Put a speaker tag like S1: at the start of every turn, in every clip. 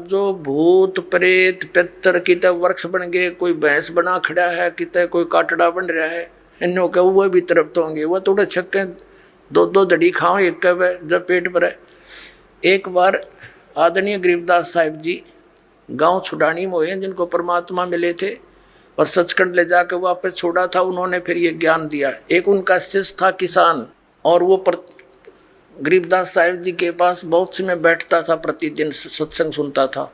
S1: जो भूत प्रेत पितर किते वृक्ष बन गए, कोई भैंस बना खड़ा है, किते कोई काटड़ा बन रहा है, इन्हों के वो भी तरफ तो होंगे। वो थोड़े छक्के दो दो दड़ी खाओ एक कब जब पेट भरे। एक बार आदरणीय गरीबदास साहिब जी गांव छुड़ानी में हुए, जिनको परमात्मा मिले थे और सचखंड ले जाकर वापस छोड़ा था। उन्होंने फिर ये ज्ञान दिया। एक उनका शिष्य था किसान, और वो गरीबदास साहिब जी के पास बहुत समय बैठता था, प्रतिदिन सत्संग सुनता था,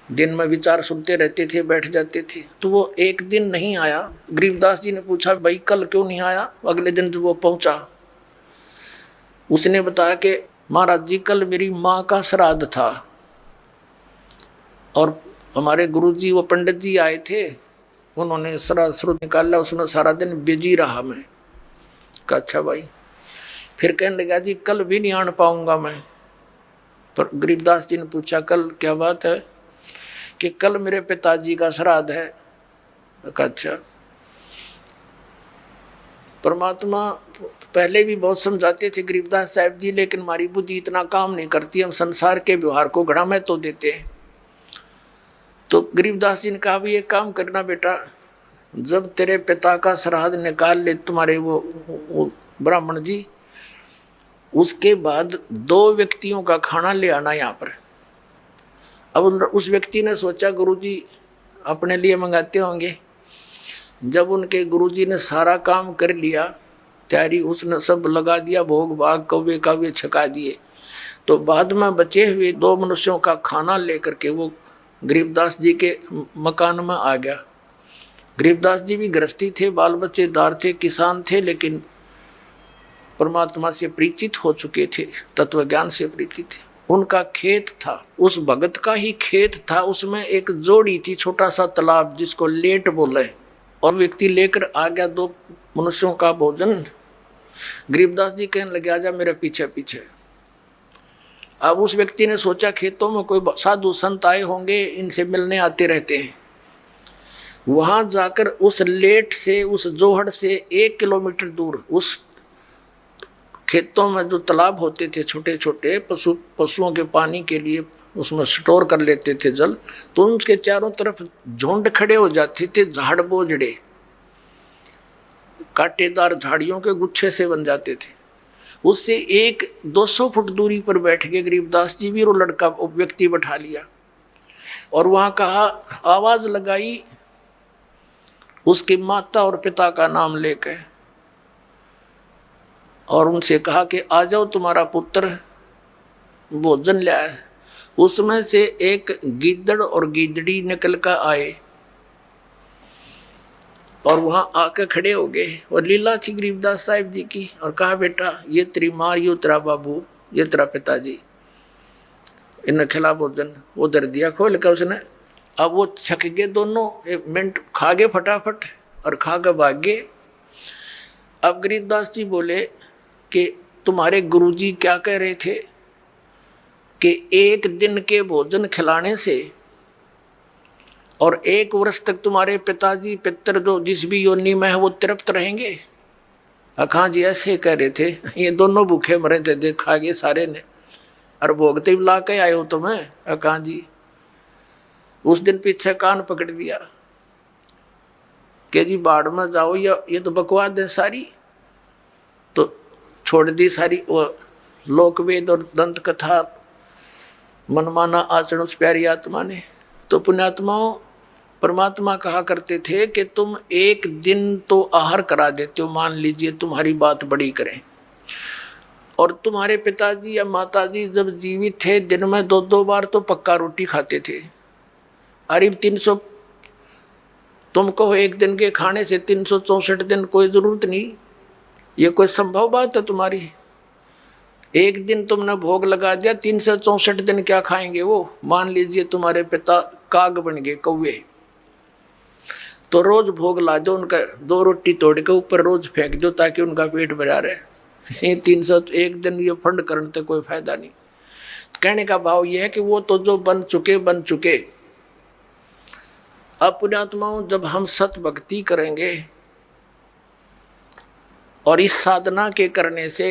S1: दिन में विचार सुनते रहते थे, बैठ जाते थे। तो वो एक दिन नहीं आया। गरीबदास जी ने पूछा, भाई कल क्यों नहीं आया? अगले दिन जब वो पहुंचा, उसने बताया कि महाराज जी कल मेरी माँ का श्राद्ध था और हमारे गुरुजी वो पंडित जी आए थे, उन्होंने श्राद्ध श्रुत निकाला, उसमें सारा दिन बिजी रहा मैं। कहा अच्छा भाई। फिर कहने लगा जी कल भी नहीं आन पाऊंगा मैं। पर गरीबदास जी ने पूछा कल क्या बात है? कि कल मेरे पिताजी का श्राद्ध है। कहा अच्छा। परमात्मा पहले भी बहुत समझाते थे गरीबदास साहिब जी, लेकिन हमारी बुद्धि इतना काम नहीं करती, हम संसार के व्यवहार को घड़ा में तो देते हैं। तो गरीबदास जी ने कहा भी एक काम करना बेटा, जब तेरे पिता का श्राद्ध निकाल ले तुम्हारे वो ब्राह्मण जी, उसके बाद 2 व्यक्तियों का खाना ले आना यहाँ पर। अब उस व्यक्ति ने सोचा गुरुजी अपने लिए मंगाते होंगे। जब उनके गुरुजी ने सारा काम कर लिया, तैयारी उसने सब लगा दिया, भोग भाग कौवे काव्य छका दिए, तो बाद में बचे हुए 2 मनुष्यों का खाना लेकर के वो गरीबदास जी के मकान में आ गया। गरीबदास जी भी गृहस्थी थे, बाल बच्चेदार थे, किसान थे, लेकिन परमात्मा से परिचित हो चुके थे, तत्व ज्ञान से परिचित थे। उनका खेत था, उस भगत का ही खेत था, उसमें एक जोड़ी थी, छोटा सा तालाब जिसको लेट बोले, और व्यक्ति लेकर आ गया 2 मनुष्यों का भोजन। गरीबदास जी कहने लगे आजा मेरे पीछे पीछे। अब उस व्यक्ति ने सोचा खेतों में कोई साधु संत आए होंगे, इनसे मिलने आते रहते हैं। वहां जाकर उस लेट से, उस जोहड़ से 1 किलोमीटर दूर उस खेतों में जो तालाब होते थे छोटे छोटे, पशुओं के पानी के लिए उसमें स्टोर कर लेते थे जल, तो उसके चारों तरफ झुंड खड़े हो जाते थे, झाड़ बोझड़े कांटेदार झाड़ियों के गुच्छे से बन जाते थे। उससे 100-200 फुट दूरी पर बैठ के गरीबदास जी भी वो लड़का व्यक्ति बैठा लिया और वहां कहा, आवाज लगाई उसकी माता और पिता का नाम लेकर, और उनसे कहा कि आ जाओ तुम्हारा पुत्र भोजन ले आए। उसमें से एक गीदड़ और गीदड़ी निकल कर आए और वहां आकर खड़े हो गए, और लीला थी गरीबदास साहिब जी की, और कहा बेटा ये तेरी माँ, ये तेरा बाबू, ये तेरा पिताजी, इन्हें खिला भोजन। वो दर दिया खोल कर उसने। अब वो छक गए दोनों, 1 मिनट खा गए फटाफट और खा कर भाग गए। अब गरीबदास जी बोले कि तुम्हारे गुरुजी क्या कह रहे थे कि 1 दिन के भोजन खिलाने से और 1 वर्ष तक तुम्हारे पिताजी पितर जो जिस भी योनि में है वो तृप्त रहेंगे। अखा जी ऐसे कह रहे थे, ये दोनों भूखे मरे थे, देखा गए सारे ने, और भोगते भी ला के आए हो तुम्हें। अखा जी उस दिन पीछे कान पकड़ दिया कि जी बाढ़ में जाओ, या ये तो बकवाद है सारी। तो छोड़ दी सारी वो लोकवेद और दंत कथा, मनमाना आचरण उस प्यारी आत्मा ने। तो पुण्यात्माओं, परमात्मा कहा करते थे कि तुम 1 दिन तो आहार करा देते हो, मान लीजिए तुम्हारी बात बड़ी करें, और तुम्हारे पिताजी या माताजी जब जीवित थे दिन में 2-2 बार तो पक्का रोटी खाते थे। अरे 300 तुम कहो 1 दिन के खाने से 364 दिन कोई जरूरत नहीं, ये कोई संभव बात है तुम्हारी? 1 दिन तुमने भोग लगा दिया, 364 दिन क्या खाएंगे वो? मान लीजिए तुम्हारे पिता काग बन गए, कौवे, तो रोज भोग ला दो उनका, 2 रोटी तोड़ के ऊपर रोज फेंक दो ताकि उनका पेट भरा रहे। ये 301 दिन ये फंड करने से कोई फायदा नहीं। कहने का भाव यह है कि वो तो जो बन चुके। अब पुण्यात्माओं, जब हम सत भक्ति करेंगे और इस साधना के करने से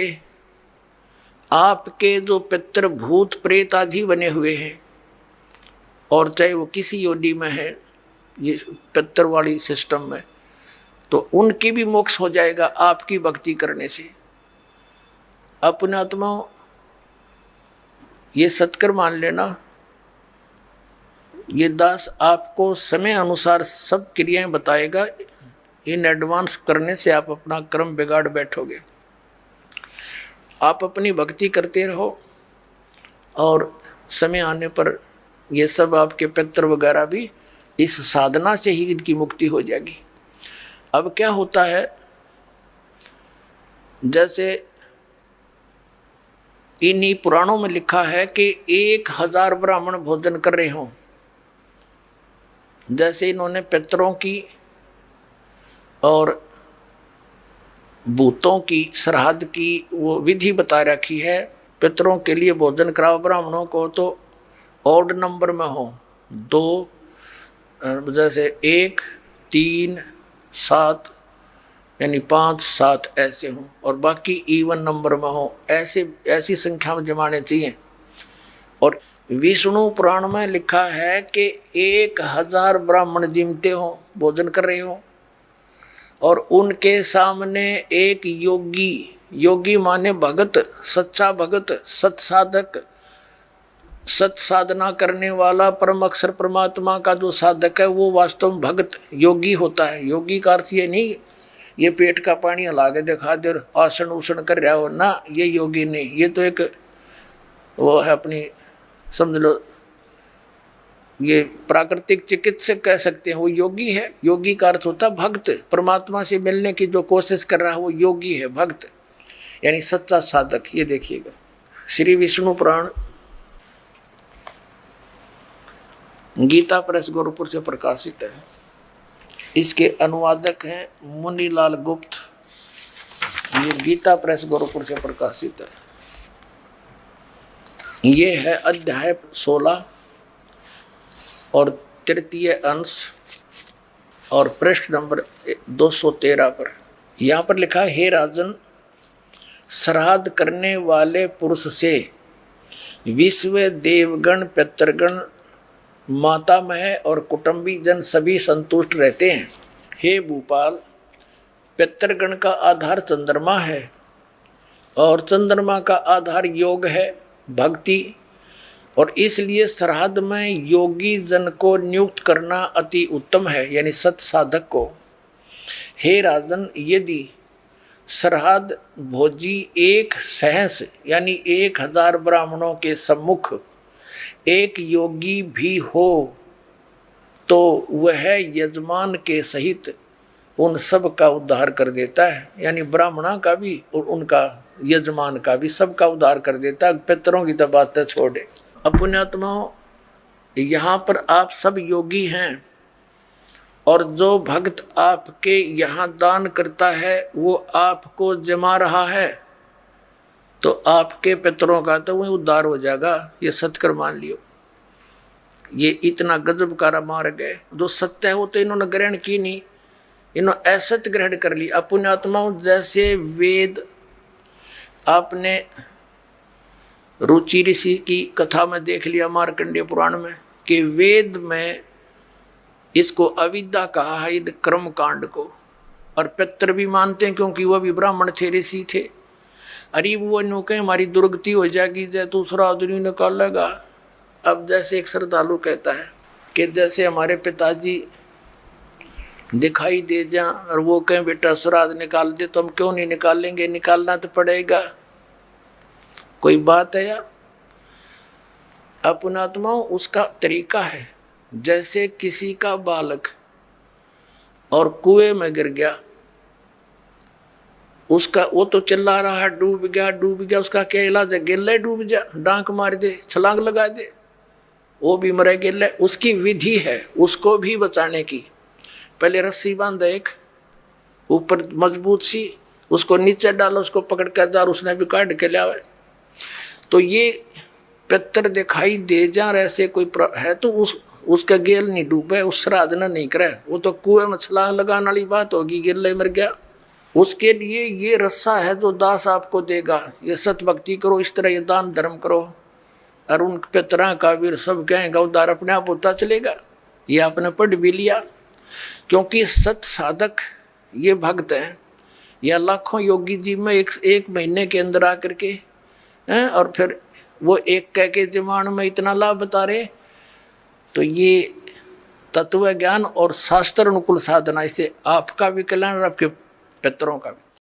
S1: आपके जो पितृ भूत प्रेत आदि बने हुए हैं, और चाहे वो किसी योनि में है, ये पितर वाली सिस्टम में, तो उनकी भी मोक्ष हो जाएगा आपकी भक्ति करने से। अपने आत्मा ये सत्कर मान लेना, ये दास आपको समय अनुसार सब क्रियाएं बताएगा। इन एडवांस करने से आप अपना कर्म बिगाड़ बैठोगे। आप अपनी भक्ति करते रहो और समय आने पर ये सब आपके पितर वगैरह भी इस साधना से ही इनकी मुक्ति हो जाएगी। अब क्या होता है, जैसे इन्हीं पुराणों में लिखा है कि 1000 ब्राह्मण भोजन कर रहे हों, जैसे इन्होंने पितरों की और भूतों की श्राद्ध की वो विधि बता रखी है। पितरों के लिए भोजन कराओ ब्राह्मणों को तो ऑड नंबर में हो, 2 जैसे 1, 3, 7 यानी 5, 7 ऐसे हों, और बाकी इवन नंबर में हो, ऐसी संख्या में जमाने चाहिए। और विष्णु पुराण में लिखा है कि 1000 ब्राह्मण जिमते हो, भोजन कर रहे हो, और उनके सामने एक योगी माने भगत, सच्चा भगत, सत्साधक, सत साधना करने वाला परम अक्षर परमात्मा का जो साधक है वो वास्तव में भगत योगी होता है। योगी का अर्थ ये नहीं ये पेट का पानी हला के दिखा दे और आसन उसन कर रहा हो ना, ये योगी नहीं, ये तो एक वो है अपनी, समझ लो ये प्राकृतिक चिकित्सक कह सकते हैं, वो योगी है। योगी का अर्थ होता है भक्त, परमात्मा से मिलने की जो कोशिश कर रहा है वो योगी है, भक्त यानी सच्चा साधक। ये देखिएगा श्री विष्णु पुराण गीता प्रेस गोरखपुर से प्रकाशित है। इसके अनुवादक हैं मुनीलाल गुप्त। ये गीता प्रेस गोरखपुर से प्रकाशित है। ये है अध्याय 16 और 3 अंश और पृष्ठ नंबर 213 पर। यहाँ पर लिखा है, हे राजन, श्राद्ध करने वाले पुरुष से विश्व देवगण, पितरगण, मातामह और कुटुंबी जन सभी संतुष्ट रहते हैं। हे भूपाल, पितरगण का आधार चंद्रमा है और चंद्रमा का आधार योग है, भक्ति, और इसलिए श्राद्ध में योगी जन को नियुक्त करना अति उत्तम है, यानी सत साधक को। हे राजन, यदि श्राद्ध भोजी एक सहस यानी 1000 ब्राह्मणों के सम्मुख एक योगी भी हो तो वह यजमान के सहित उन सब का उद्धार कर देता है, यानी ब्राह्मणा का भी और उनका यजमान का भी, सबका उद्धार कर देता है। पितरों की तो बात छोड़े। पुण्यात्माओं, यहाँ पर आप सब योगी हैं और जो भक्त आपके यहाँ दान करता है वो आपको जमा रहा है, तो आपके पितरों का तो वही उद्धार हो जाएगा। ये सत्कर मान लियो। ये इतना गजब का मार्ग है। जो सत्य है वो तो इन्होंने ग्रहण की नहीं, इन्होंने असत्य ग्रहण कर ली। पुण्यात्माओं, जैसे वेद आपने रुचि ऋषि की कथा में देख लिया मार्कंडेय पुराण में कि वेद में इसको अविद्या कहा है, इन कर्म कांड को। और पितर भी मानते हैं क्योंकि वह भी ब्राह्मण थे, ऋषि थे। अरे वो नो कहे हमारी दुर्गति हो जाएगी, जय दूसरा आदमी निकालेगा। अब जैसे एक श्रद्धालु कहता है कि जैसे हमारे पिताजी दिखाई दे जा और वो कहें बेटा श्राद्ध निकाल दे, तो हम क्यों नहीं निकालेंगे, निकालना तो पड़ेगा। कोई बात है यार। पुण्यात्माओं, उसका तरीका है। जैसे किसी का बालक और कुएं में गिर गया, उसका वो तो चिल्ला रहा है डूब गया डूब गया, उसका क्या इलाज है? गिल्ले डूब जा, डांक मार दे, छलांग लगा दे, वो भी मरे गिल्ले। उसकी विधि है उसको भी बचाने की। पहले रस्सी बांध एक ऊपर मजबूत सी, उसको नीचे डालो, उसको पकड़ कर जा, उसने भी काट के लिया। तो ये पितर दिखाई दे जा ऐसे कोई है तो उसका गेल नहीं डूबे, उस श्राद्ध न नहीं करे, वो तो कुएं में छलांग लगाने वाली बात होगी, गिल्ले मर गया। उसके लिए ये रस्सा है जो दास आपको देगा। ये सत भक्ति करो, इस तरह ये दान धर्म करो, और उन पितरा का भी सब कहेंगे उद्धार अपने आप होता चलेगा। ये आपने पढ़ भी लिया, क्योंकि सत साधक ये भक्त हैं, या लाखों योगी जी में एक महीने के अंदर आकर के हैं, और फिर वो एक कह के जमान में इतना लाभ बता रहे। तो ये तत्व ज्ञान और शास्त्र अनुकूल साधना, इससे आपका भी कल्याण और आपके पितरों का भी।